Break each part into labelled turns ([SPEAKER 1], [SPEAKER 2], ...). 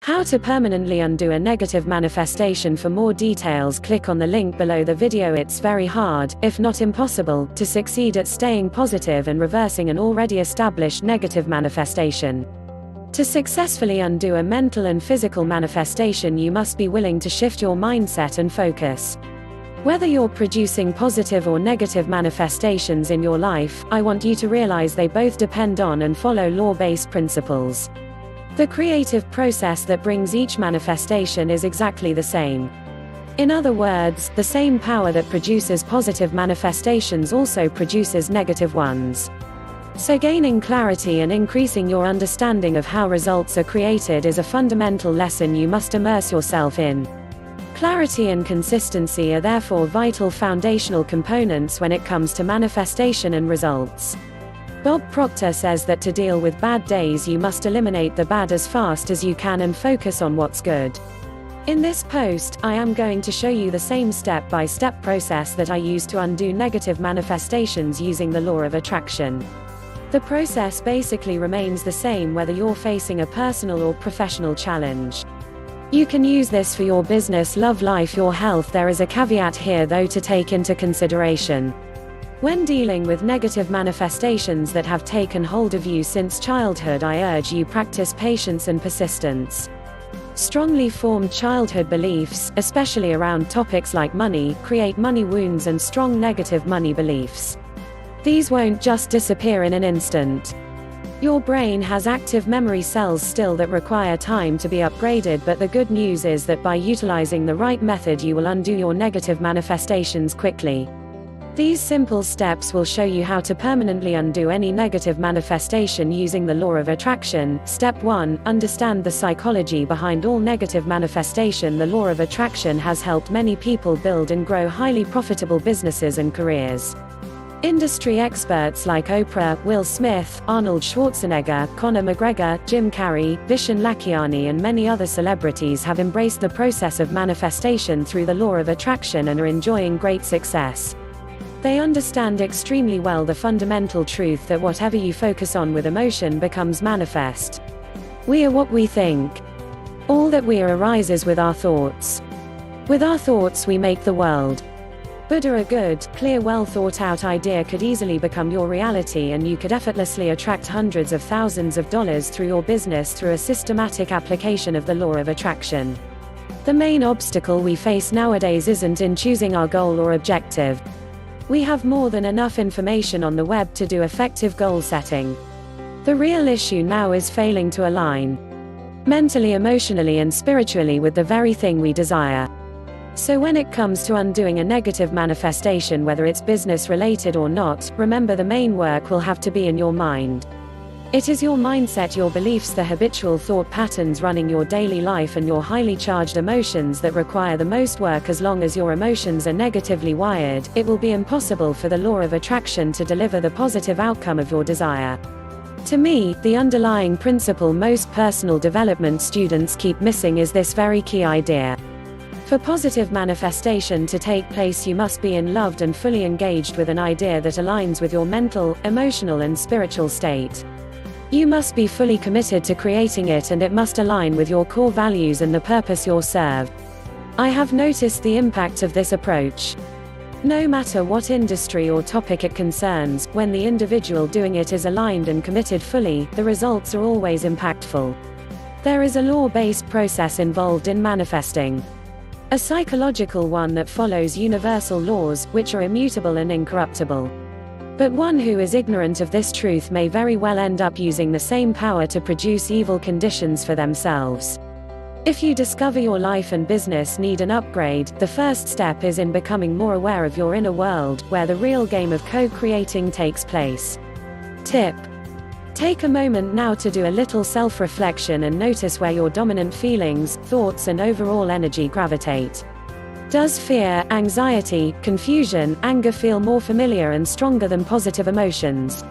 [SPEAKER 1] How to permanently undo a negative manifestation. For more details, click on the link below the video. It's very hard, if not impossible, to succeed at staying positive and reversing an already established negative manifestation. To successfully undo a mental and physical manifestation, you must be willing to shift your mindset and focus. Whether you're producing positive or negative manifestations in your life, I want you to realize they both depend on and follow law-based principles. The creative process that brings each manifestation is exactly the same. In other words, the same power that produces positive manifestations also produces negative ones. So gaining clarity and increasing your understanding of how results are created is a fundamental lesson you must immerse yourself in. Clarity and consistency are therefore vital foundational components when it comes to manifestation and results. Bob Proctor says that to deal with bad days you must eliminate the bad as fast as you can and focus on what's good. In this post, I am going to show you the same step-by-step process that I use to undo negative manifestations using the law of attraction. The process basically remains the same whether you're facing a personal or professional challenge. You can use this for your business, love life, your health. There is a caveat here though to take into consideration. When dealing with negative manifestations that have taken hold of you since childhood, I urge you practice patience and persistence. Strongly formed childhood beliefs, especially around topics like money, create money wounds and strong negative money beliefs. These won't just disappear in an instant. Your brain has active memory cells still that require time to be upgraded, but the good news is that by utilizing the right method you will undo your negative manifestations quickly. These simple steps will show you how to permanently undo any negative manifestation using the law of attraction. Step 1. Understand the psychology behind all negative manifestation. The law of attraction has helped many people build and grow highly profitable businesses and careers. Industry experts like Oprah, Will Smith, Arnold Schwarzenegger, Conor McGregor, Jim Carrey, Vishen Lakhiani and many other celebrities have embraced the process of manifestation through the law of attraction and are enjoying great success. They understand extremely well the fundamental truth that whatever you focus on with emotion becomes manifest. We are what we think. All that we are arises with our thoughts. With our thoughts we make the world. Buddha, a good, clear, well thought out idea could easily become your reality, and you could effortlessly attract hundreds of thousands of dollars through your business through a systematic application of the law of attraction. The main obstacle we face nowadays isn't in choosing our goal or objective. We have more than enough information on the web to do effective goal setting. The real issue now is failing to align mentally, emotionally and spiritually with the very thing we desire. So when it comes to undoing a negative manifestation, whether it's business related or not, remember the main work will have to be in your mind. It is your mindset, your beliefs, the habitual thought patterns running your daily life and your highly charged emotions that require the most work. As long as your emotions are negatively wired, it will be impossible for the law of attraction to deliver the positive outcome of your desire. To me, the underlying principle most personal development students keep missing is this very key idea. For positive manifestation to take place, you must be in loved and fully engaged with an idea that aligns with your mental, emotional and spiritual state. You must be fully committed to creating it, and it must align with your core values and the purpose you'll serve. I have noticed the impact of this approach. No matter what industry or topic it concerns, when the individual doing it is aligned and committed fully, the results are always impactful. There is a law-based process involved in manifesting. A psychological one that follows universal laws, which are immutable and incorruptible. But one who is ignorant of this truth may very well end up using the same power to produce evil conditions for themselves. If you discover your life and business need an upgrade, the first step is in becoming more aware of your inner world, where the real game of co-creating takes place. Tip: take a moment now to do a little self-reflection and notice where your dominant feelings, thoughts and overall energy gravitate. Does fear, anxiety, confusion, anger feel more familiar and stronger than positive emotions?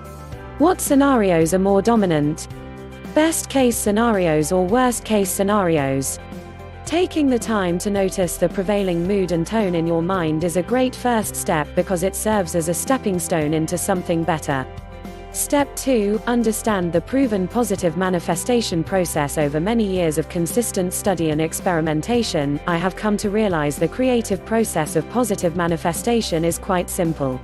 [SPEAKER 1] What scenarios are more dominant? Best case scenarios or worst case scenarios? Taking the time to notice the prevailing mood and tone in your mind is a great first step, because it serves as a stepping stone into something better. Step 2. Understand the proven positive manifestation process. Over many years of consistent study and experimentation, I have come to realize the creative process of positive manifestation is quite simple.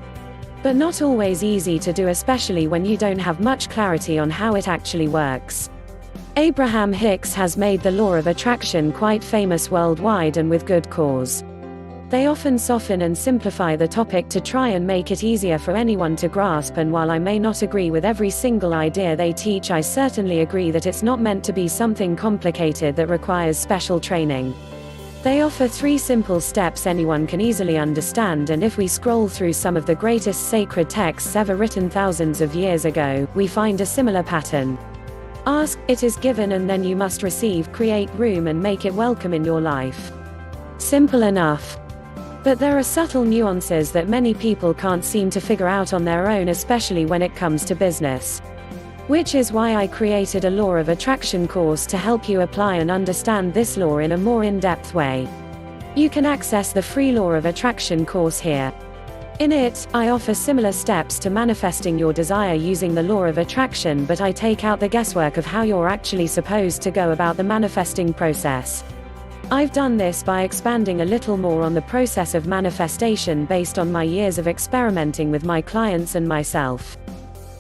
[SPEAKER 1] But not always easy to do, especially when you don't have much clarity on how it actually works. Abraham Hicks has made the law of attraction quite famous worldwide, and with good cause. They often soften and simplify the topic to try and make it easier for anyone to grasp, and while I may not agree with every single idea they teach, I certainly agree that it's not meant to be something complicated that requires special training. They offer 3 simple steps anyone can easily understand, and if we scroll through some of the greatest sacred texts ever written thousands of years ago, we find a similar pattern. Ask, it is given, and then you must receive. Create room and make it welcome in your life. Simple enough. But there are subtle nuances that many people can't seem to figure out on their own, especially when it comes to business. Which is why I created a Law of Attraction course to help you apply and understand this law in a more in-depth way. You can access the free Law of Attraction course here. In it, I offer similar steps to manifesting your desire using the law of attraction, but I take out the guesswork of how you're actually supposed to go about the manifesting process. I've done this by expanding a little more on the process of manifestation based on my years of experimenting with my clients and myself.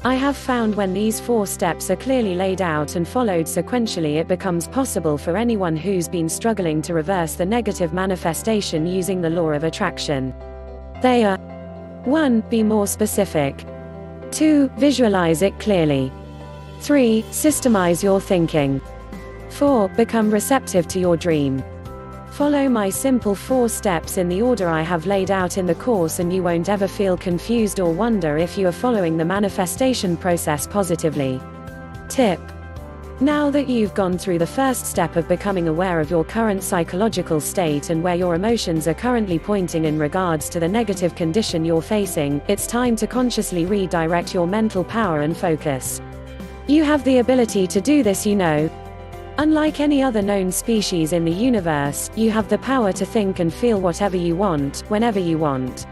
[SPEAKER 1] I have found when these 4 steps are clearly laid out and followed sequentially, it becomes possible for anyone who's been struggling to reverse the negative manifestation using the law of attraction. They are: 1. Be more specific. 2. Visualize it clearly. 3. Systemize your thinking. 4. Become receptive to your dream. Follow my simple 4 steps in the order I have laid out in the course, and you won't ever feel confused or wonder if you are following the manifestation process positively. Tip: now that you've gone through the first step of becoming aware of your current psychological state and where your emotions are currently pointing in regards to the negative condition you're facing, it's time to consciously redirect your mental power and focus. You have the ability to do this, you know. Unlike any other known species in the universe, you have the power to think and feel whatever you want, whenever you want.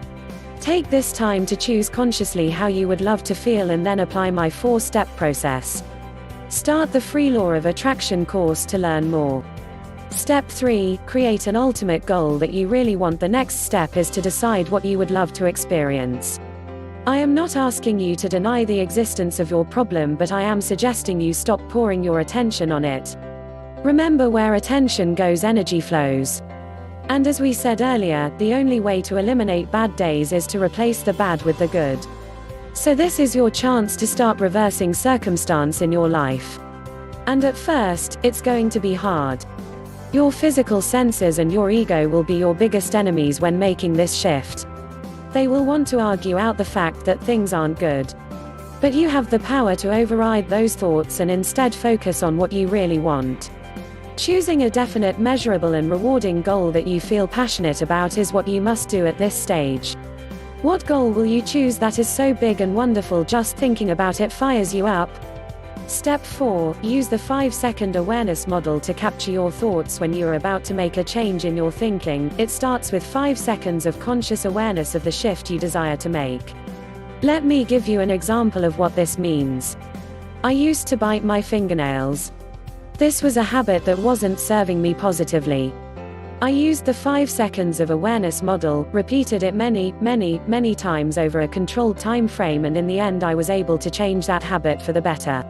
[SPEAKER 1] Take this time to choose consciously how you would love to feel, and then apply my 4-step process. Start the free Law of Attraction course to learn more. Step 3. Create an ultimate goal that you really want. The next step is to decide what you would love to experience. I am not asking you to deny the existence of your problem, but I am suggesting you stop pouring your attention on it. Remember, where attention goes, energy flows. And as we said earlier, the only way to eliminate bad days is to replace the bad with the good. So this is your chance to start reversing circumstance in your life. And at first, it's going to be hard. Your physical senses and your ego will be your biggest enemies when making this shift. They will want to argue out the fact that things aren't good. But you have the power to override those thoughts and instead focus on what you really want. Choosing a definite, measurable and rewarding goal that you feel passionate about is what you must do at this stage. What goal will you choose that is so big and wonderful just thinking about it fires you up? Step 4. Use the 5-second awareness model to capture your thoughts when you are about to make a change in your thinking. It starts with 5 seconds of conscious awareness of the shift you desire to make. Let me give you an example of what this means. I used to bite my fingernails. This was a habit that wasn't serving me positively. I used the 5 seconds of awareness model, repeated it many times over a controlled time frame, and in the end I was able to change that habit for the better.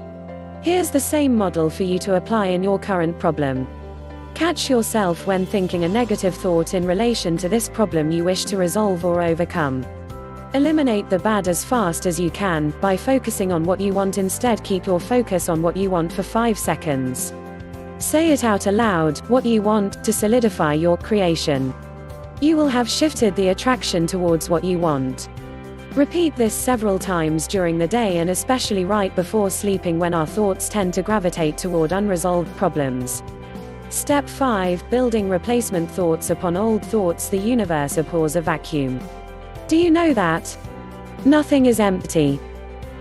[SPEAKER 1] Here's the same model for you to apply in your current problem. Catch yourself when thinking a negative thought in relation to this problem you wish to resolve or overcome. Eliminate the bad as fast as you can, by focusing on what you want instead. Keep your focus on what you want for 5 seconds. Say it out aloud, what you want, to solidify your creation. You will have shifted the attraction towards what you want. Repeat this several times during the day, and especially right before sleeping when our thoughts tend to gravitate toward unresolved problems. Step 5. Building replacement thoughts upon old thoughts. The universe abhors a vacuum. Do you know that? Nothing is empty.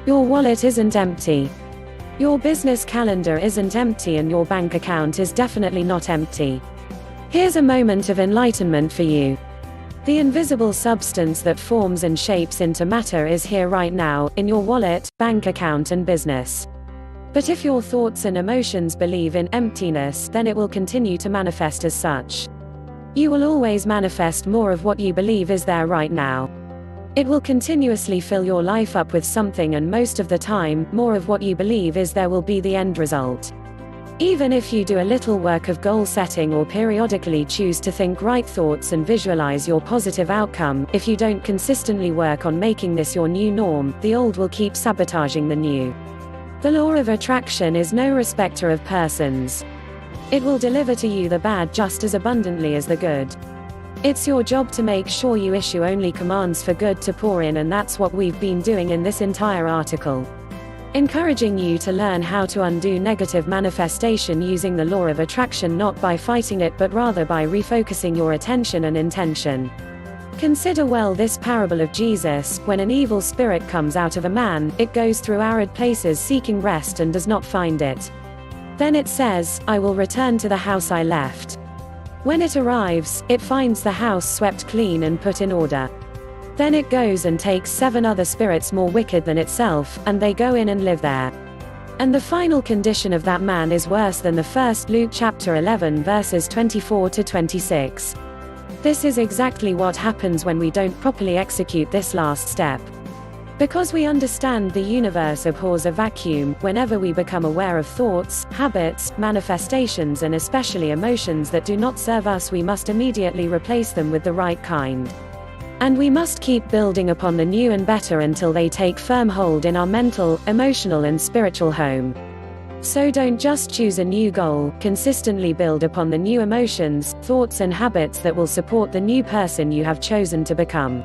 [SPEAKER 1] Your wallet isn't empty. Your business calendar isn't empty, and your bank account is definitely not empty. Here's a moment of enlightenment for you. The invisible substance that forms and shapes into matter is here right now, in your wallet, bank account and business. But if your thoughts and emotions believe in emptiness, then it will continue to manifest as such. You will always manifest more of what you believe is there right now. It will continuously fill your life up with something, and most of the time, more of what you believe is there will be the end result. Even if you do a little work of goal setting or periodically choose to think right thoughts and visualize your positive outcome, if you don't consistently work on making this your new norm, the old will keep sabotaging the new. The law of attraction is no respecter of persons. It will deliver to you the bad just as abundantly as the good. It's your job to make sure you issue only commands for good to pour in, and that's what we've been doing in this entire article. Encouraging you to learn how to undo negative manifestation using the law of attraction, not by fighting it but rather by refocusing your attention and intention. Consider well this parable of Jesus. When an evil spirit comes out of a man, it goes through arid places seeking rest and does not find it. Then it says, "I will return to the house I left." When it arrives, it finds the house swept clean and put in order. Then it goes and takes 7 other spirits more wicked than itself, and they go in and live there. And the final condition of that man is worse than the first. Luke chapter 11 verses 24 to 26. This is exactly what happens when we don't properly execute this last step. Because we understand the universe abhors a vacuum, whenever we become aware of thoughts, habits, manifestations and especially emotions that do not serve us, we must immediately replace them with the right kind. And we must keep building upon the new and better until they take firm hold in our mental, emotional and spiritual home. So don't just choose a new goal, consistently build upon the new emotions, thoughts and habits that will support the new person you have chosen to become.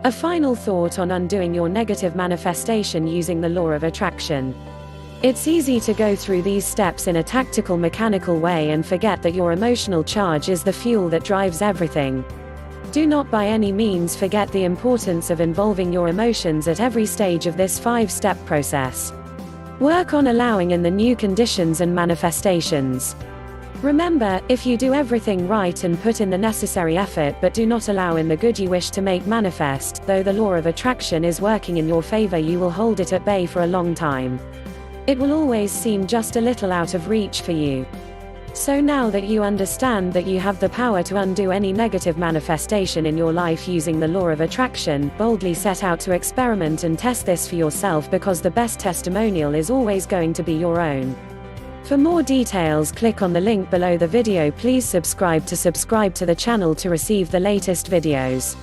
[SPEAKER 1] A final thought on undoing your negative manifestation using the law of attraction. It's easy to go through these steps in a tactical, mechanical way and forget that your emotional charge is the fuel that drives everything. Do not by any means forget the importance of involving your emotions at every stage of this 5-step process. Work on allowing in the new conditions and manifestations. Remember, if you do everything right and put in the necessary effort but do not allow in the good you wish to make manifest, though the law of attraction is working in your favor, you will hold it at bay for a long time. It will always seem just a little out of reach for you. So now that you understand that you have the power to undo any negative manifestation in your life using the law of attraction, boldly set out to experiment and test this for yourself, because the best testimonial is always going to be your own. For more details, click on the link below the video. Please subscribe to the channel to receive the latest videos.